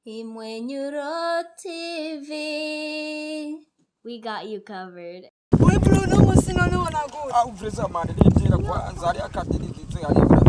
Imwenyuro TV. We got you covered. We Bruno musino no na good. Ah, uveza mande ndira kwanza ari akadiri kitu ari vra.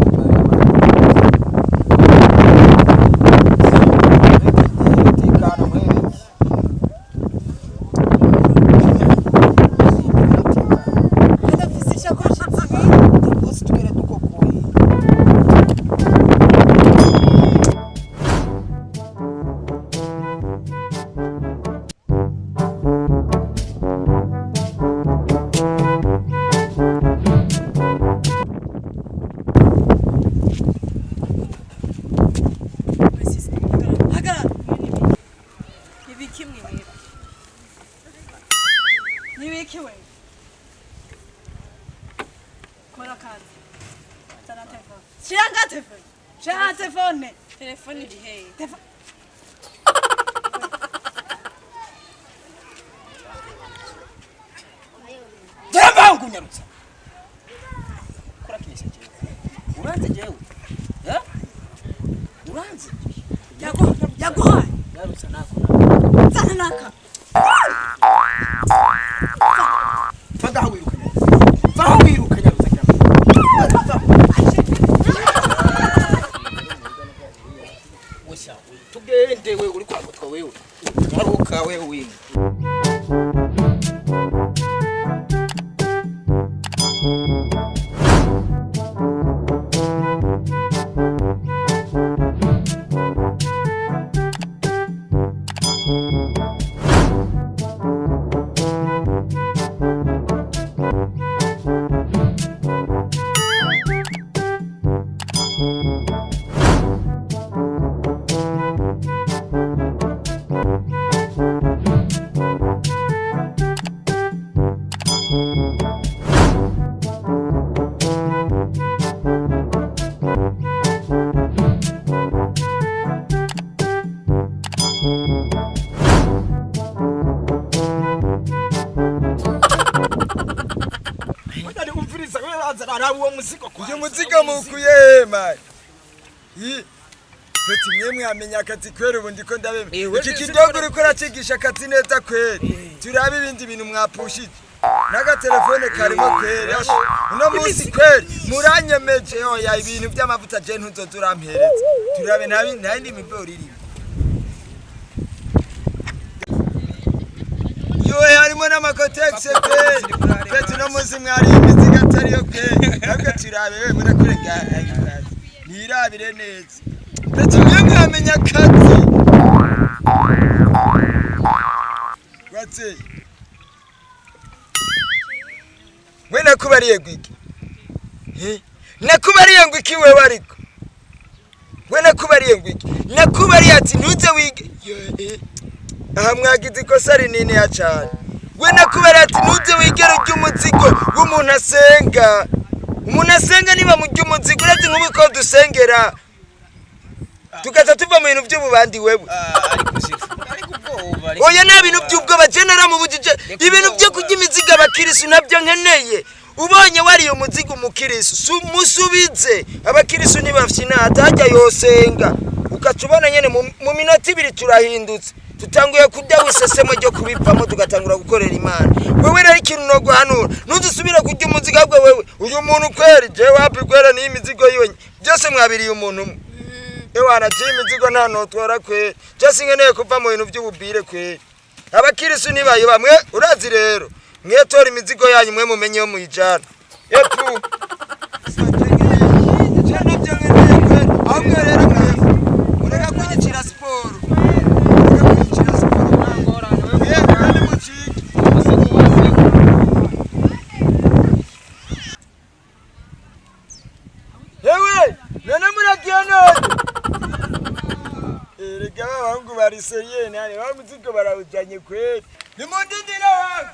Telefone di hey. Darabangu nyarutsa. Kora kinyesha jewe. Uranze jewe. Eh? Uranze. Yago. Yarutsa nako. Sana naka. Fada wiruka. Faho wiruka nyarutsa cyane. Tugende wewe uri kwa mutwa wewe. Nyaruka wewe. umuzigo mukuye mai Beti mwemwe amenya akazi kwera ubundi ko ndabeme iki kidogo uriko uracigisha akazi neza kwera turabe ibindi bintu mwapushije naga telefone karimo kwera uno munsi kwera muranyemeje oya ibintu by'amavuta je ntuzoza urampereza turabe ntabindi mibori iri yo harimo n'amakotexe kwera beti no munsi mwari imizigo atari yo kwera nabwo turabe we murakurega nirabire neza beti mwemwe amenya akazi watse we nakubariye gwiki nakubariye ngwiki wewe ariko we nakubariye ngwiki nakubariye ati ntuze wige aha mwagize ikosa rinini ya cyane we nakubariye ati ntuze wigere ry'umuzigo w'umuntu asenga umuntu asenga niba mu ry'umuzigo uretse nk'ubu ko dusengera tukaza tuva mu bintu by'ububandi wewe oya nta bintu by'ubwoba genera mu bujije ibintu byo kujya imizigo abakirisu nabyo nkeneye ubonye wariye umuzigo umukirisu musubize abakirisu nibafyina atajya yosenga ukacubona nyene mu minota 2 turahindutse tutanguye kujya wisesemo ryo kubipamo tugatangura gukorera Imana wewe rari kintu no guhanura ntuzusubira kujya umuzigo ahubwo wewe uyu muntu kweri je wapi kwera ni imizigo yiwe byose mwabiriye umuntu umwe ewana je imizigo nta notwara kweri cyase nkeneye kuva mu bintu by'ububire kweri abakirisu nibayo bamwe urazi rero mwetora imizigo yanyu mwe mumenye yo muyijana yepu cyane byo nkeneye kweri ahubwo rero mureka kunyicira siporo Seriye nani wa muziko barawujanye kweli ni mundindira wangu